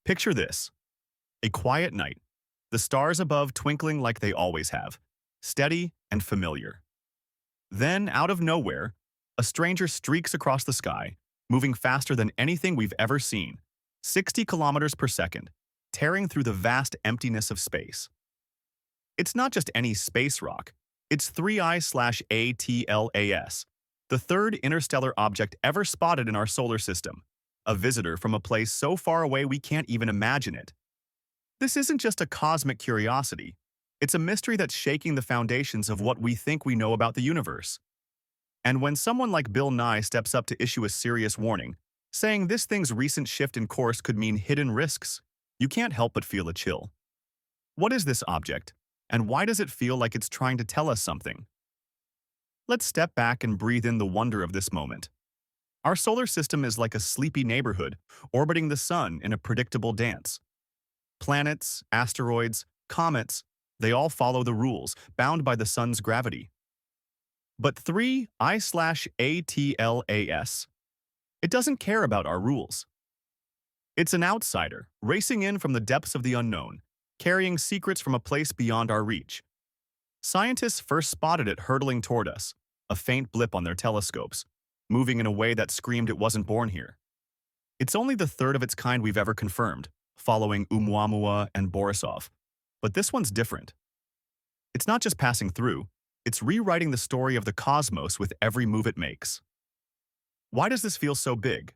Picture this: a quiet night, the stars above twinkling like they always have, steady and familiar. Then, out of nowhere, a stranger streaks across the sky, moving faster than anything we've ever seen, 60 kilometers per second, tearing through the vast emptiness of space. It's not just any space rock, it's 3I/ATLAS, the third interstellar object ever spotted in our solar system, a visitor from a place so far away we can't even imagine it. This isn't just a cosmic curiosity, it's a mystery that's shaking the foundations of what we think we know about the universe. And when someone like Bill Nye steps up to issue a serious warning, saying this thing's recent shift in course could mean hidden risks, you can't help but feel a chill. What is this object, and why does it feel like it's trying to tell us something? Let's step back and breathe in the wonder of this moment. Our solar system is like a sleepy neighborhood, orbiting the sun in a predictable dance. Planets, asteroids, comets, they all follow the rules, bound by the sun's gravity. But 3I/ATLAS, it doesn't care about our rules. It's an outsider, racing in from the depths of the unknown, carrying secrets from a place beyond our reach. Scientists first spotted it hurtling toward us, a faint blip on their telescopes, moving in a way that screamed it wasn't born here. It's only the third of its kind we've ever confirmed, following Oumuamua and Borisov. But this one's different. It's not just passing through, it's rewriting the story of the cosmos with every move it makes. Why does this feel so big?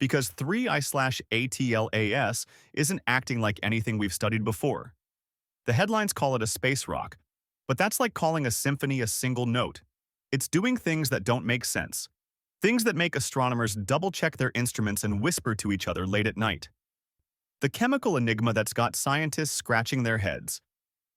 Because 3I/ATLAS isn't acting like anything we've studied before. The headlines call it a space rock, but that's like calling a symphony a single note. It's doing things that don't make sense, things that make astronomers double-check their instruments and whisper to each other late at night. The chemical enigma that's got scientists scratching their heads.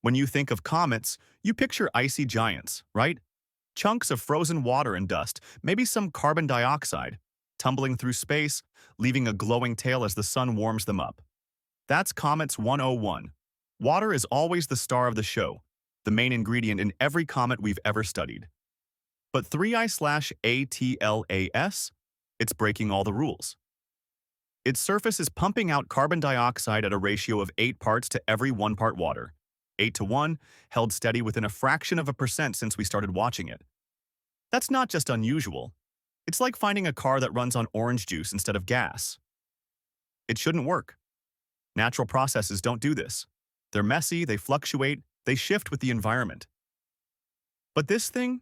When you think of comets, you picture icy giants, right? Chunks of frozen water and dust, maybe some carbon dioxide, tumbling through space, leaving a glowing tail as the sun warms them up. That's Comets 101. Water is always the star of the show, the main ingredient in every comet we've ever studied. But 3I/ATLAS, it's breaking all the rules. Its surface is pumping out carbon dioxide at a ratio of 8 parts to every 1 part water. 8 to 1, held steady within a fraction of a percent since we started watching it. That's not just unusual. It's like finding a car that runs on orange juice instead of gas. It shouldn't work. Natural processes don't do this. They're messy, they fluctuate, they shift with the environment. But this thing?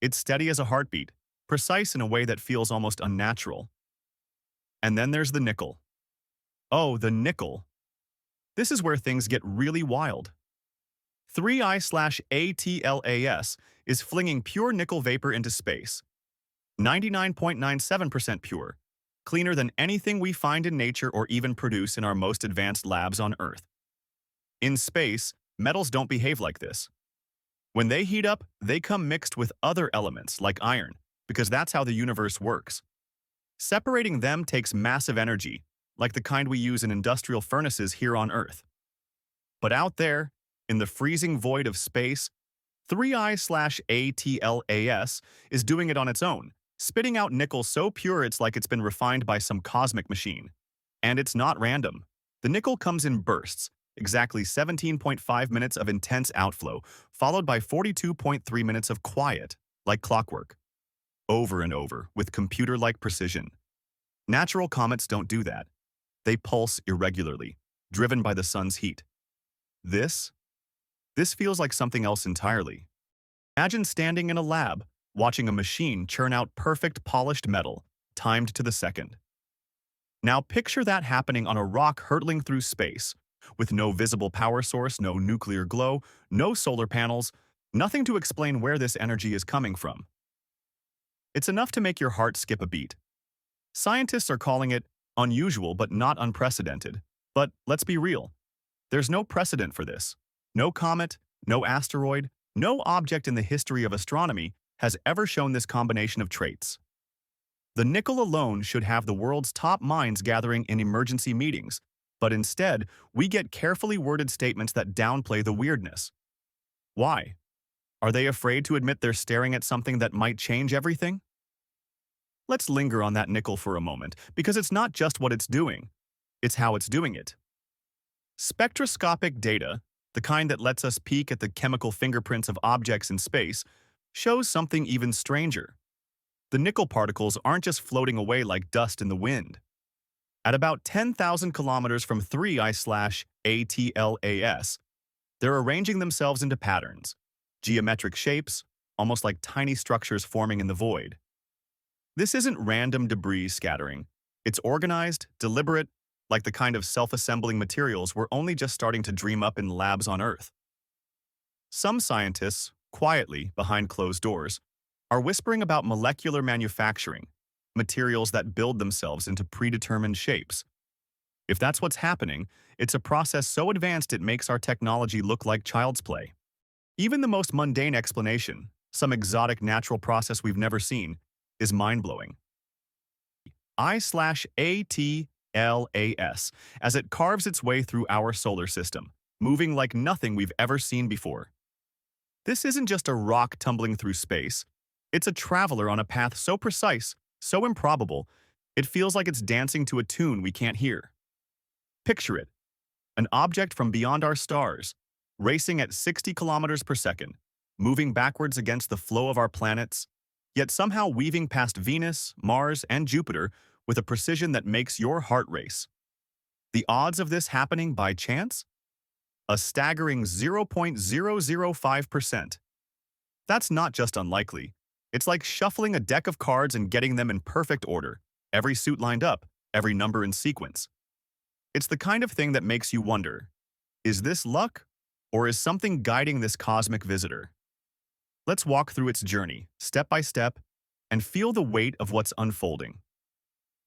It's steady as a heartbeat, precise in a way that feels almost unnatural. And then there's the nickel. Oh, the nickel. This is where things get really wild. 3I/ATLAS is flinging pure nickel vapor into space. 99.97% pure, cleaner than anything we find in nature or even produce in our most advanced labs on Earth. In space, metals don't behave like this. When they heat up, they come mixed with other elements like iron, because that's how the universe works. Separating them takes massive energy, like the kind we use in industrial furnaces here on Earth. But out there, in the freezing void of space, 3I/ATLAS is doing it on its own, spitting out nickel so pure it's like it's been refined by some cosmic machine. And it's not random. The nickel comes in bursts, exactly 17.5 minutes of intense outflow, followed by 42.3 minutes of quiet, like clockwork. Over and over, with computer-like precision. Natural comets don't do that. They pulse irregularly, driven by the sun's heat. This feels like something else entirely. Imagine standing in a lab, watching a machine churn out perfect polished metal, timed to the second. Now picture that happening on a rock hurtling through space, with no visible power source, no nuclear glow, no solar panels, nothing to explain where this energy is coming from. It's enough to make your heart skip a beat. Scientists are calling it unusual but not unprecedented. But let's be real. There's no precedent for this. No comet, no asteroid, no object in the history of astronomy has ever shown this combination of traits. The nickel alone should have the world's top minds gathering in emergency meetings, but instead, we get carefully worded statements that downplay the weirdness. Why? Are they afraid to admit they're staring at something that might change everything? Let's linger on that nickel for a moment, because it's not just what it's doing, it's how it's doing it. Spectroscopic data, the kind that lets us peek at the chemical fingerprints of objects in space, shows something even stranger. The nickel particles aren't just floating away like dust in the wind. At about 10,000 kilometers from 3I/ATLAS, they're arranging themselves into patterns, geometric shapes, almost like tiny structures forming in the void. This isn't random debris scattering. It's organized, deliberate, like the kind of self-assembling materials we're only just starting to dream up in labs on Earth. Some scientists, quietly behind closed doors, are whispering about molecular manufacturing, materials that build themselves into predetermined shapes. If that's what's happening, it's a process so advanced it makes our technology look like child's play. Even the most mundane explanation, some exotic natural process we've never seen, is mind-blowing. I/ATLAS, as it carves its way through our solar system, moving like nothing we've ever seen before. This isn't just a rock tumbling through space. It's a traveler on a path so precise, so improbable, it feels like it's dancing to a tune we can't hear. Picture it, an object from beyond our stars, racing at 60 kilometers per second, moving backwards against the flow of our planets, yet somehow weaving past Venus, Mars, and Jupiter with a precision that makes your heart race. The odds of this happening by chance? A staggering 0.005%. That's not just unlikely. It's like shuffling a deck of cards and getting them in perfect order, every suit lined up, every number in sequence. It's the kind of thing that makes you wonder, is this luck, or is something guiding this cosmic visitor? Let's walk through its journey, step by step, and feel the weight of what's unfolding.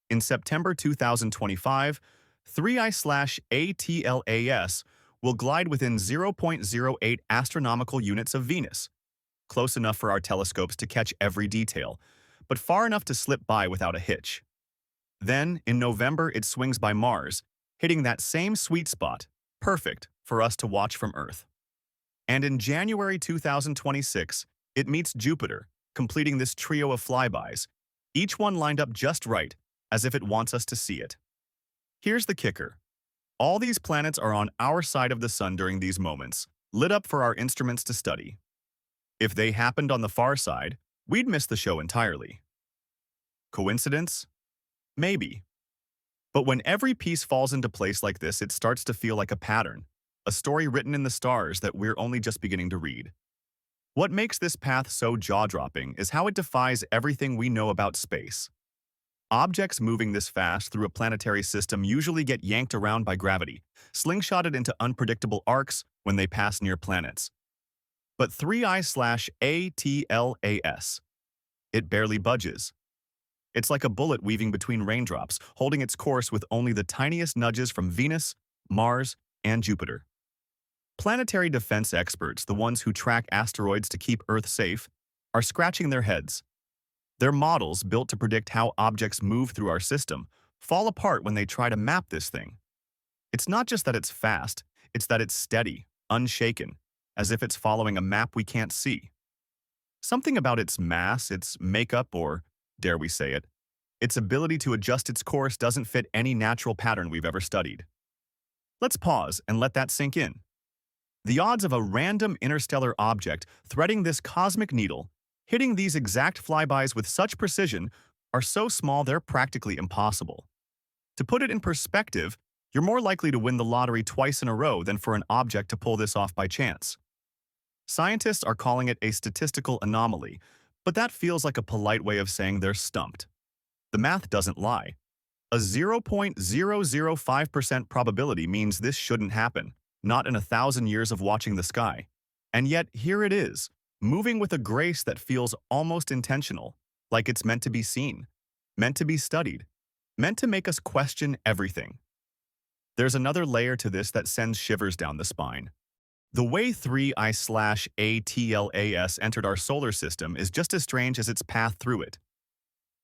In September 2025, 3I/ATLAS will glide within 0.08 astronomical units of Venus, close enough for our telescopes to catch every detail, but far enough to slip by without a hitch. Then, in November, it swings by Mars, hitting that same sweet spot, perfect for us to watch from Earth. And in January 2026, it meets Jupiter, completing this trio of flybys, each one lined up just right, as if it wants us to see it. Here's the kicker. All these planets are on our side of the sun during these moments, lit up for our instruments to study. If they happened on the far side, we'd miss the show entirely. Coincidence? Maybe. But when every piece falls into place like this, it starts to feel like a pattern, a story written in the stars that we're only just beginning to read. What makes this path so jaw-dropping is how it defies everything we know about space. Objects moving this fast through a planetary system usually get yanked around by gravity, slingshotted into unpredictable arcs when they pass near planets. But 3I/ATLAS, it barely budges. It's like a bullet weaving between raindrops, holding its course with only the tiniest nudges from Venus, Mars, and Jupiter. Planetary defense experts, the ones who track asteroids to keep Earth safe, are scratching their heads. Their models, built to predict how objects move through our system, fall apart when they try to map this thing. It's not just that it's fast, it's that it's steady, unshaken, as if it's following a map we can't see. Something about its mass, its makeup, or, dare we say it, its ability to adjust its course doesn't fit any natural pattern we've ever studied. Let's pause and let that sink in. The odds of a random interstellar object threading this cosmic needle, hitting these exact flybys with such precision, are so small they're practically impossible. To put it in perspective, you're more likely to win the lottery twice in a row than for an object to pull this off by chance. Scientists are calling it a statistical anomaly, but that feels like a polite way of saying they're stumped. The math doesn't lie. A 0.005% probability means this shouldn't happen, not in 1,000 years of watching the sky. And yet, here it is, moving with a grace that feels almost intentional, like it's meant to be seen, meant to be studied, meant to make us question everything. There's another layer to this that sends shivers down the spine. The way 3I/ATLAS entered our solar system is just as strange as its path through it.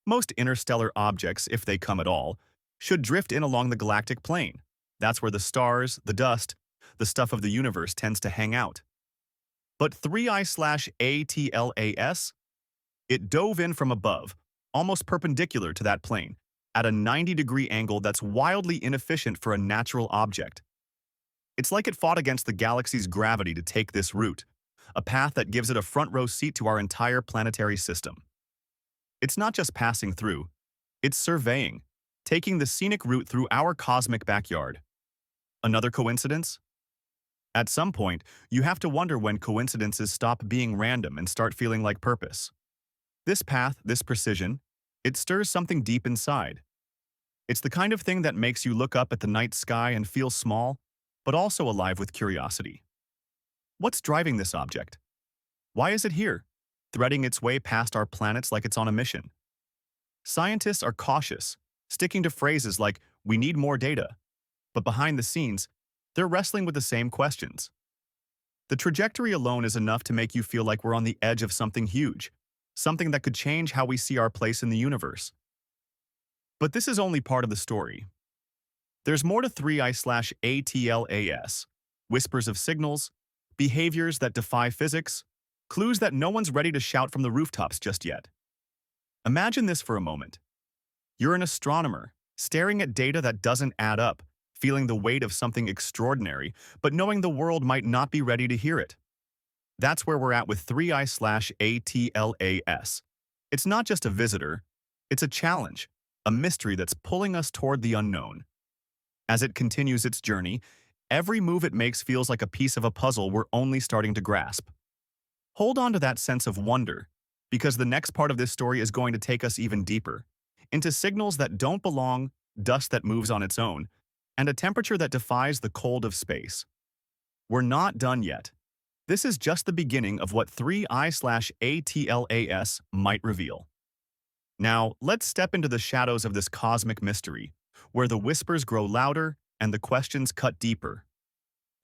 Most interstellar objects, if they come at all, should drift in along the galactic plane. That's where the stars, the dust, the stuff of the universe tends to hang out. But 3I/ATLAS? It dove in from above, almost perpendicular to that plane, at a 90-degree angle that's wildly inefficient for a natural object. It's like it fought against the galaxy's gravity to take this route, a path that gives it a front-row seat to our entire planetary system. It's not just passing through, it's surveying, taking the scenic route through our cosmic backyard. Another coincidence? At some point, you have to wonder when coincidences stop being random and start feeling like purpose. This path, this precision, it stirs something deep inside. It's the kind of thing that makes you look up at the night sky and feel small, but also alive with curiosity. What's driving this object? Why is it here, threading its way past our planets like it's on a mission? Scientists are cautious, sticking to phrases like, "we need more data," but behind the scenes, they're wrestling with the same questions. The trajectory alone is enough to make you feel like we're on the edge of something huge, something that could change how we see our place in the universe. But this is only part of the story. There's more to 3I/ATLAS, whispers of signals, behaviors that defy physics, clues that no one's ready to shout from the rooftops just yet. Imagine this for a moment. You're an astronomer, staring at data that doesn't add up, feeling the weight of something extraordinary, but knowing the world might not be ready to hear it. That's where we're at with 3I/ATLAS. It's not just a visitor, it's a challenge, a mystery that's pulling us toward the unknown. As it continues its journey, every move it makes feels like a piece of a puzzle we're only starting to grasp. Hold on to that sense of wonder, because the next part of this story is going to take us even deeper, into signals that don't belong, dust that moves on its own, and a temperature that defies the cold of space. We're not done yet. This is just the beginning of what 3I/ATLAS might reveal. Now, let's step into the shadows of this cosmic mystery, where the whispers grow louder and the questions cut deeper.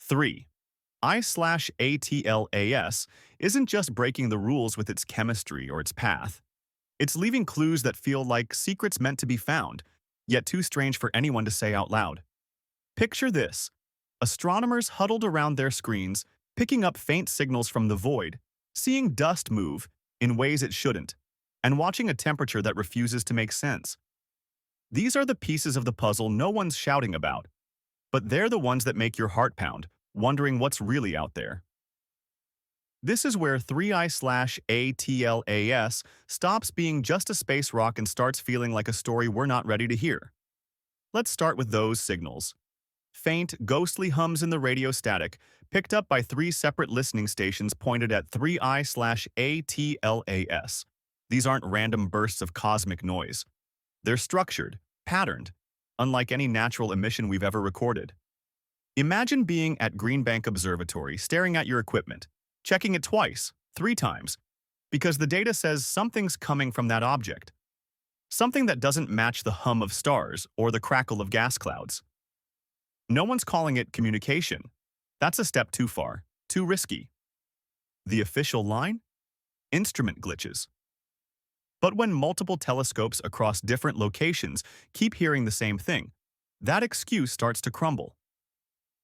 3I/ATLAS isn't just breaking the rules with its chemistry or its path. It's leaving clues that feel like secrets meant to be found, yet too strange for anyone to say out loud. Picture this: astronomers huddled around their screens, picking up faint signals from the void, seeing dust move in ways it shouldn't, and watching a temperature that refuses to make sense. These are the pieces of the puzzle no one's shouting about, but they're the ones that make your heart pound, wondering what's really out there. This is where 3I/ATLAS stops being just a space rock and starts feeling like a story we're not ready to hear. Let's start with those signals. Faint, ghostly hums in the radio static, picked up by 3 separate listening stations pointed at 3I/ATLAS. These aren't random bursts of cosmic noise. They're structured, patterned, unlike any natural emission we've ever recorded. Imagine being at Green Bank Observatory, staring at your equipment, checking it twice, 3 times, because the data says something's coming from that object. Something that doesn't match the hum of stars or the crackle of gas clouds. No one's calling it communication. That's a step too far, too risky. The official line? Instrument glitches. But when multiple telescopes across different locations keep hearing the same thing, that excuse starts to crumble.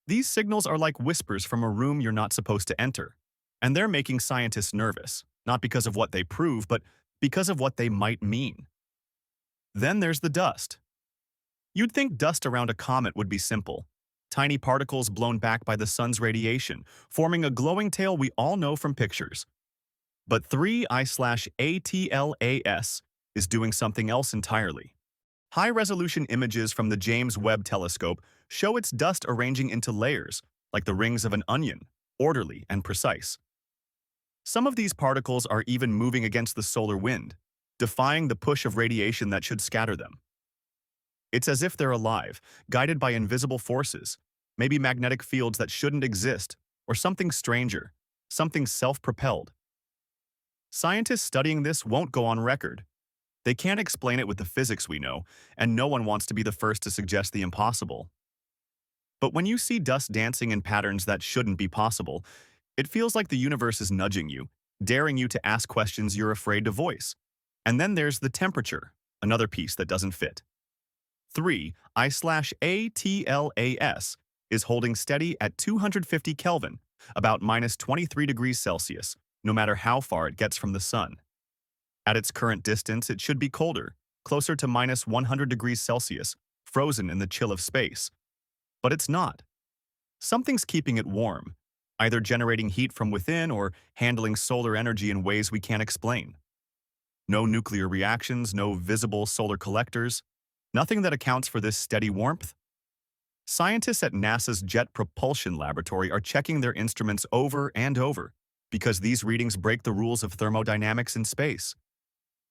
These signals are like whispers from a room you're not supposed to enter, and they're making scientists nervous, not because of what they prove, but because of what they might mean. Then there's the dust. You'd think dust around a comet would be simple. Tiny particles blown back by the sun's radiation, forming a glowing tail we all know from pictures. But 3I/ATLAS is doing something else entirely. High-resolution images from the James Webb Telescope show its dust arranging into layers, like the rings of an onion, orderly and precise. Some of these particles are even moving against the solar wind, defying the push of radiation that should scatter them. It's as if they're alive, guided by invisible forces, maybe magnetic fields that shouldn't exist, or something stranger, something self-propelled. Scientists studying this won't go on record. They can't explain it with the physics we know, and no one wants to be the first to suggest the impossible. But when you see dust dancing in patterns that shouldn't be possible, it feels like the universe is nudging you, daring you to ask questions you're afraid to voice. And then there's the temperature, another piece that doesn't fit. 3I/ATLAS is holding steady at 250 Kelvin, about minus 23 degrees Celsius, no matter how far it gets from the sun. At its current distance, it should be colder, closer to minus 100 degrees Celsius, frozen in the chill of space. But it's not. Something's keeping it warm, either generating heat from within or handling solar energy in ways we can't explain. No nuclear reactions, no visible solar collectors, nothing that accounts for this steady warmth. Scientists at NASA's Jet Propulsion Laboratory are checking their instruments over and over because these readings break the rules of thermodynamics in space.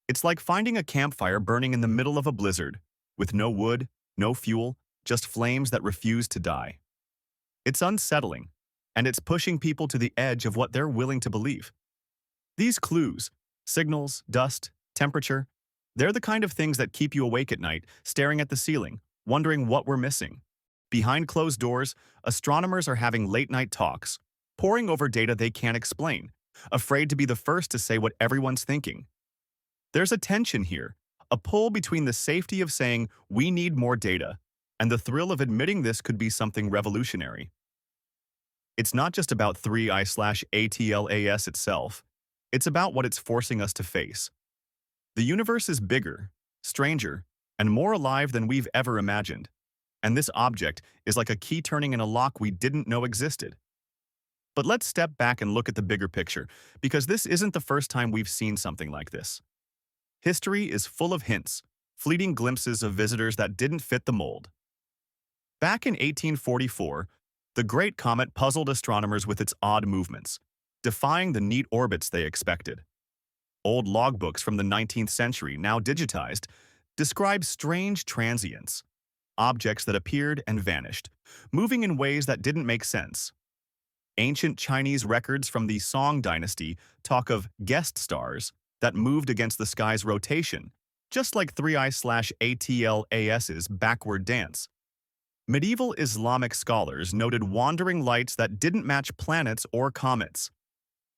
It's like finding a campfire burning in the middle of a blizzard, with no wood, no fuel, just flames that refuse to die. It's unsettling, and it's pushing people to the edge of what they're willing to believe. These clues, signals, dust, temperature, they're the kind of things that keep you awake at night, staring at the ceiling, wondering what we're missing. Behind closed doors, astronomers are having late-night talks, poring over data they can't explain, afraid to be the first to say what everyone's thinking. There's a tension here, a pull between the safety of saying we need more data and the thrill of admitting this could be something revolutionary. It's not just about 3I/ATLAS itself, it's about what it's forcing us to face. The universe is bigger, stranger, and more alive than we've ever imagined. And this object is like a key turning in a lock we didn't know existed. But let's step back and look at the bigger picture, because this isn't the first time we've seen something like this. History is full of hints, fleeting glimpses of visitors that didn't fit the mold. Back in 1844, the Great Comet puzzled astronomers with its odd movements, defying the neat orbits they expected. Old logbooks from the 19th century, now digitized, describe strange transients, objects that appeared and vanished, moving in ways that didn't make sense. Ancient Chinese records from the Song dynasty talk of guest stars that moved against the sky's rotation, just like 3I/ATLAS's backward dance. Medieval Islamic scholars noted wandering lights that didn't match planets or comets.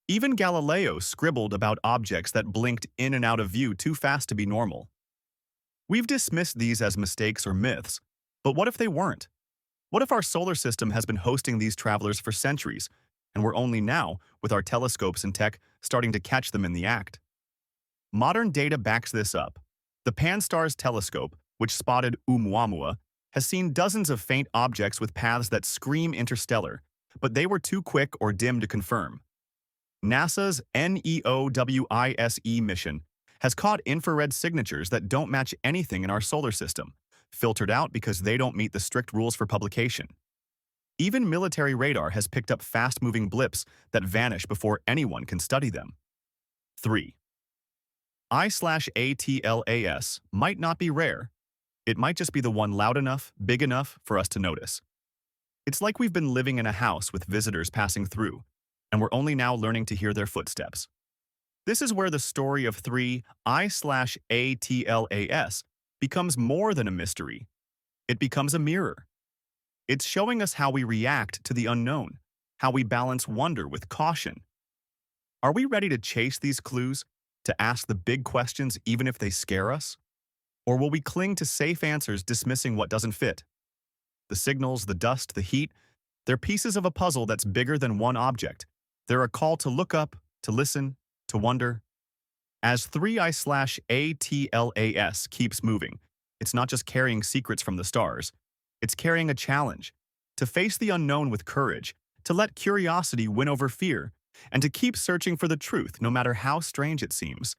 Even Galileo scribbled about objects that blinked in and out of view too fast to be normal. We've dismissed these as mistakes or myths, but what if they weren't? What if our solar system has been hosting these travelers for centuries, and we're only now, with our telescopes and tech, starting to catch them in the act? Modern data backs this up. The Pan-STARRS telescope, which spotted Oumuamua, has seen dozens of faint objects with paths that scream interstellar, but they were too quick or dim to confirm. NASA's NEOWISE mission has caught infrared signatures that don't match anything in our solar system, filtered out because they don't meet the strict rules for publication. Even military radar has picked up fast-moving blips that vanish before anyone can study them. 3. I/ATLAS might not be rare. It might just be the one loud enough, big enough for us to notice. It's like we've been living in a house with visitors passing through, and we're only now learning to hear their footsteps. This is where the story of 3I/ATLAS becomes more than a mystery. It becomes a mirror. It's showing us how we react to the unknown, how we balance wonder with caution. Are we ready to chase these clues, to ask the big questions even if they scare us? Or will we cling to safe answers dismissing what doesn't fit? The signals, the dust, the heat, they're pieces of a puzzle that's bigger than one object. They're a call to look up, to listen, to wonder. As 3I/ATLAS keeps moving, it's not just carrying secrets from the stars. It's carrying a challenge, to face the unknown with courage, to let curiosity win over fear, and to keep searching for the truth no matter how strange it seems.